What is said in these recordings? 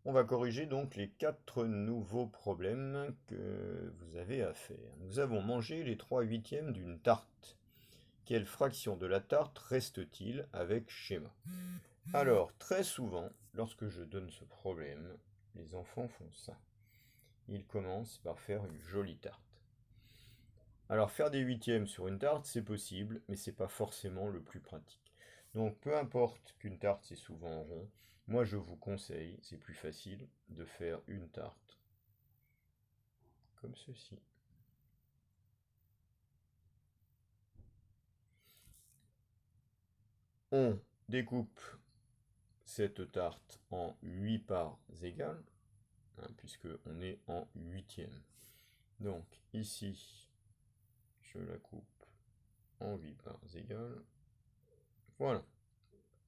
On va corriger donc les 4 nouveaux problèmes que vous avez à faire. Nous avons mangé les 3/8 d'une tarte. Quelle fraction de la tarte reste-t-il avec schéma? Alors, très souvent, lorsque je donne ce problème, les enfants font ça. Ils commencent par faire une jolie tarte. Alors, faire des huitièmes sur une tarte, c'est possible, mais c'est pas forcément le plus pratique. Donc, peu importe qu'une tarte, c'est souvent rond, moi je vous conseille, c'est plus facile, de faire une tarte comme ceci. On découpe cette tarte en 8 parts égales, hein, puisque on est en huitième. Donc ici, je la coupe en 8 parts égales. Voilà.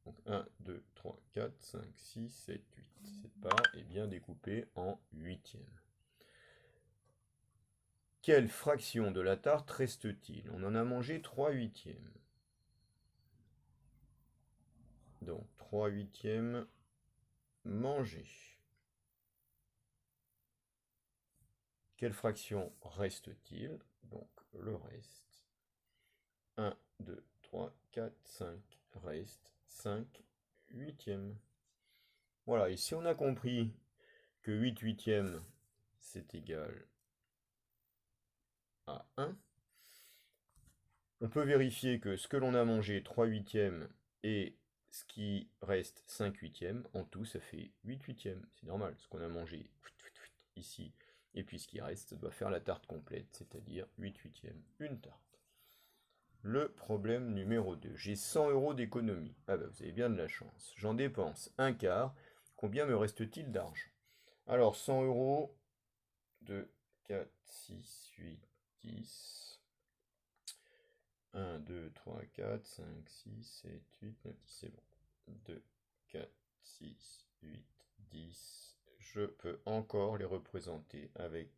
Donc 1, 2, 3, 4, 5, 6, 7, 8. Cette part est bien découpée en huitièmes. Quelle fraction de la tarte reste-t-il? On en a mangé 3 huitièmes. Donc 3 huitièmes mangés. Quelle fraction reste-t-il? Donc le reste. 1, 2, 3, 4, 5. Reste 5 huitièmes. Voilà, et si on a compris que 8 huitièmes, c'est égal à 1, on peut vérifier que ce que l'on a mangé, 3 huitièmes, et ce qui reste 5 huitièmes, en tout, ça fait 8 huitièmes. C'est normal, ce qu'on a mangé ici, et puis ce qui reste, ça doit faire la tarte complète, c'est-à-dire 8 huitièmes, une tarte. Le problème numéro 2. J'ai 100 euros d'économie. Ah bah vous avez bien de la chance. J'en dépense un quart. Combien me reste-t-il d'argent? Alors 100 euros, 2, 4, 6, 8, 10. 1, 2, 3, 4, 5, 6, 7, 8, 9, 10. C'est bon. 2, 4, 6, 8, 10. Je peux encore les représenter avec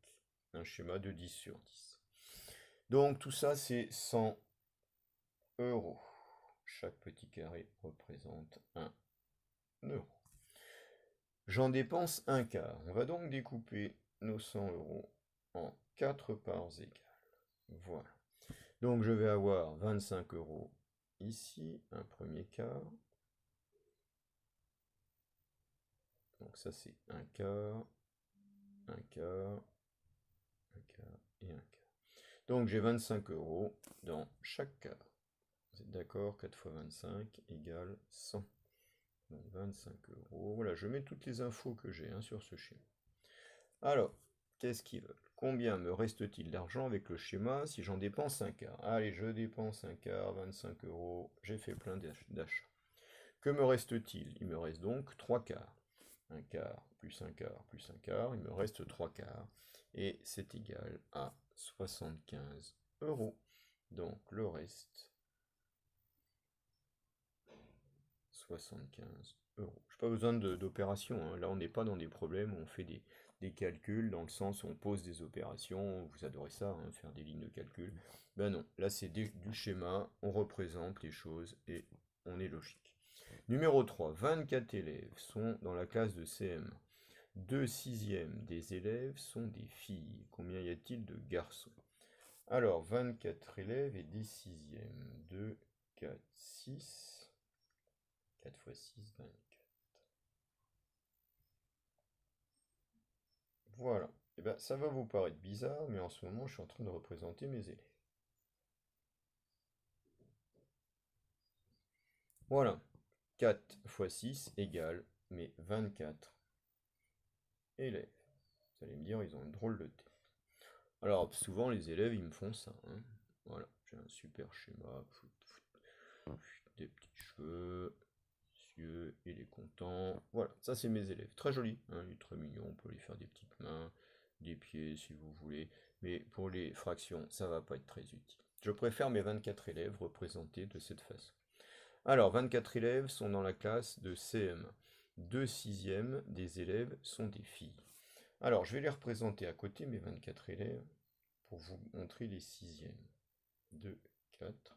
un schéma de 10 sur 10. Donc tout ça, c'est 100 euros. Chaque petit carré représente 1 euro. J'en dépense un quart. On va donc découper nos 100 euros en 4 parts égales. Voilà. Donc je vais avoir 25 euros ici, un premier quart. Donc ça c'est un quart, un quart, un quart et un quart. Donc j'ai 25 euros dans chaque quart. Vous êtes d'accord? 4 fois 25 égale 100. Donc 25 euros. Voilà, je mets toutes les infos que j'ai sur ce schéma. Alors, qu'est-ce qu'ils veulent? Combien me reste-t-il d'argent avec le schéma si j'en dépense un quart? Allez, je dépense un quart, 25 euros. J'ai fait plein d'achats. Que me reste-t-il? Il me reste donc 3 quarts. Un quart, plus un quart, plus un quart. Il me reste 3 quarts. Et c'est égal à 75 euros. Donc le reste, 75 euros. Je n'ai pas besoin d'opération. Là, on n'est pas dans des problèmes où on fait des calculs, dans le sens où on pose des opérations. Vous adorez ça, faire des lignes de calcul. Ben non, là, c'est du schéma. On représente les choses et on est logique. Numéro 3, 24 élèves sont dans la classe de CM. 2 sixièmes des élèves sont des filles. Combien y a-t-il de garçons? Alors, 24 élèves et des sixièmes. 2, 4, 6. 4 fois 6, 24. Voilà. Et bien, ça va vous paraître bizarre, mais en ce moment, je suis en train de représenter mes élèves. Voilà. 4 fois 6 égale mes 24 élèves. Vous allez me dire, ils ont une drôle de tête. Alors, souvent, les élèves, ils me font ça. Voilà, j'ai un super schéma. Des petits cheveux, yeux, il est content. Voilà, ça, c'est mes élèves. Très jolis, il est très mignon. On peut les faire des petites mains, des pieds, si vous voulez. Mais pour les fractions, ça va pas être très utile. Je préfère mes 24 élèves représentés de cette façon. Alors, 24 élèves sont dans la classe de CM. 2 sixièmes des élèves sont des filles. Alors, je vais les représenter à côté, mes 24 élèves, pour vous montrer les sixièmes. 2, 4.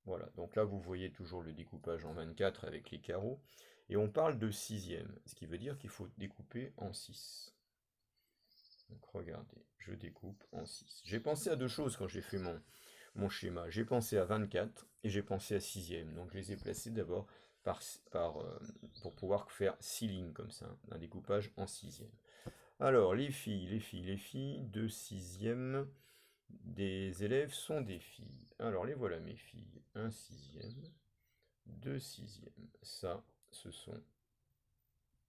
Voilà, donc là, vous voyez toujours le découpage en 24 avec les carreaux. Et on parle de sixième, ce qui veut dire qu'il faut découper en 6. Donc regardez, je découpe en 6. J'ai pensé à deux choses quand j'ai fait mon schéma. J'ai pensé à 24 et j'ai pensé à sixième. Donc je les ai placés d'abord pour pouvoir faire 6 lignes comme ça, un découpage en sixième. Alors les filles de sixième, des élèves sont des filles. Alors les voilà mes filles, un sixième, deux sixièmes. Ça, ce sont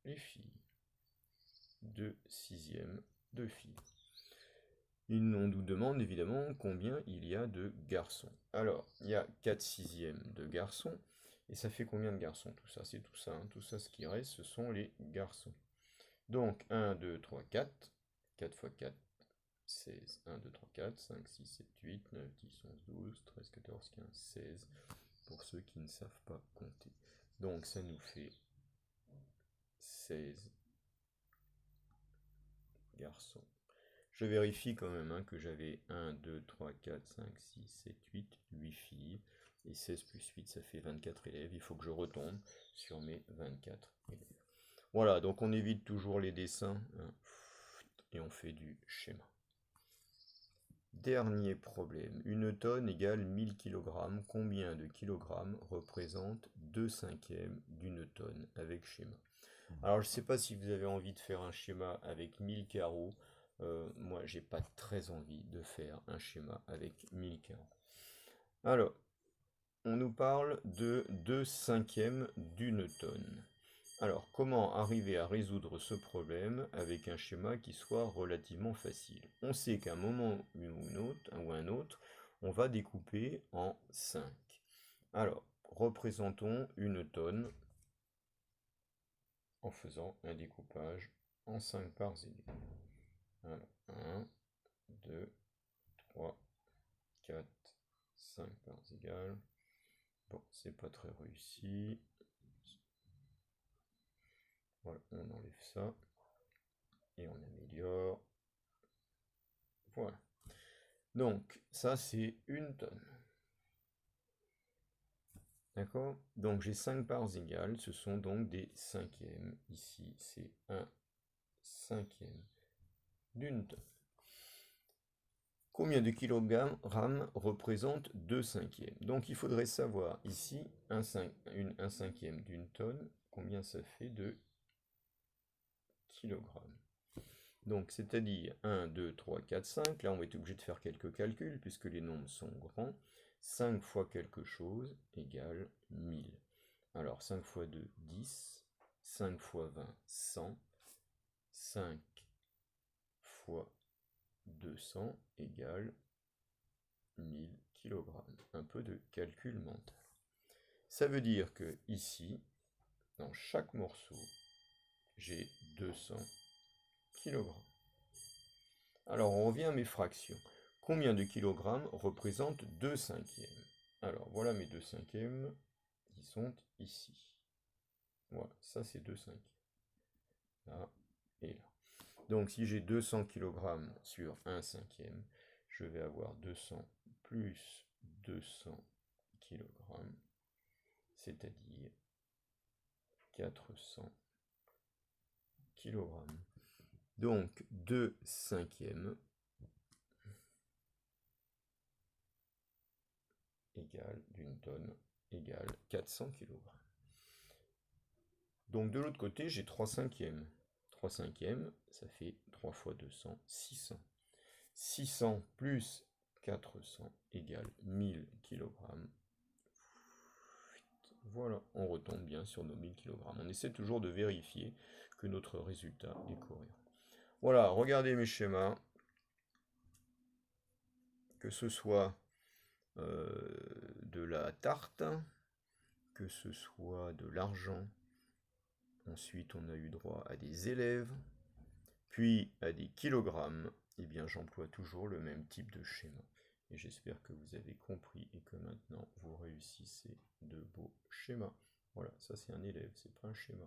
les filles. Deux sixièmes, deux filles. On nous demande évidemment combien il y a de garçons. Alors, il y a 4 sixièmes de garçons. Et ça fait combien de garçons tout ça? C'est tout ça. Hein. Tout ça, ce qui reste, ce sont les garçons. Donc, 1, 2, 3, 4. 4 fois 4, 16. 1, 2, 3, 4, 5, 6, 7, 8, 9, 10, 11, 12, 13, 14, 15, 16. Pour ceux qui ne savent pas compter. Donc, ça nous fait 16 garçons. Je vérifie quand même hein, que j'avais 1, 2, 3, 4, 5, 6, 7, 8 filles. Et 16 plus 8, ça fait 24 élèves. Il faut que je retombe sur mes 24 élèves. Voilà, donc on évite toujours les dessins hein, et on fait du schéma. Dernier problème. Une tonne égale 1000 kg. Combien de kilogrammes représente 2/5 d'une tonne avec schéma? Alors je ne sais pas si vous avez envie de faire un schéma avec 1000 carreaux. Moi, j'ai pas très envie de faire un schéma avec 1000 carreaux. Alors, on nous parle de 2/5 d'une tonne. Alors, comment arriver à résoudre ce problème avec un schéma qui soit relativement facile? On sait qu'à un moment ou un autre, on va découper en 5. Alors, représentons une tonne en faisant un découpage en 5 parts égales. Alors, 1, 2, 3, 4, 5 parts égales. Bon, c'est pas très réussi. Voilà, on enlève ça. Et on améliore. Voilà. Donc, ça, c'est une tonne. D'accord? Donc, j'ai 5 parts égales. Ce sont donc des cinquièmes. Ici, c'est un cinquième d'une tonne. Combien de kilogrammes représente 2/5? Donc il faudrait savoir ici un cinquième d'une tonne, combien ça fait de kilogrammes. Donc c'est-à-dire 1, 2, 3, 4, 5. Là on va être obligé de faire quelques calculs puisque les nombres sont grands. 5 fois quelque chose égale 1000. Alors 5 fois 2, 10. 5 fois 20, 100. 5 fois 200 égale 1000 kg. Un peu de calcul mental. Ça veut dire que ici, dans chaque morceau, j'ai 200 kg. Alors on revient à mes fractions. Combien de kilogrammes représentent 2/5? Alors voilà mes 2/5 qui sont ici. Voilà, ça c'est 2/5. Là et là. Donc si j'ai 200 kg sur 1/5, je vais avoir 200 plus 200 kg, c'est-à-dire 400 kg. Donc 2/5 égale d'une tonne égale 400 kg. Donc de l'autre côté, j'ai 3/5. 3/5, ça fait 3 fois 200, 600. 600 plus 400 égale 1000 kg. Voilà, on retombe bien sur nos 1000 kg. On essaie toujours de vérifier que notre résultat est cohérent. Voilà, regardez mes schémas. Que ce soit de la tarte, que ce soit de l'argent. Ensuite, on a eu droit à des élèves, puis à des kilogrammes. Eh bien, j'emploie toujours le même type de schéma. Et j'espère que vous avez compris et que maintenant, vous réussissez de beaux schémas. Voilà, ça c'est un élève, c'est pas un schéma.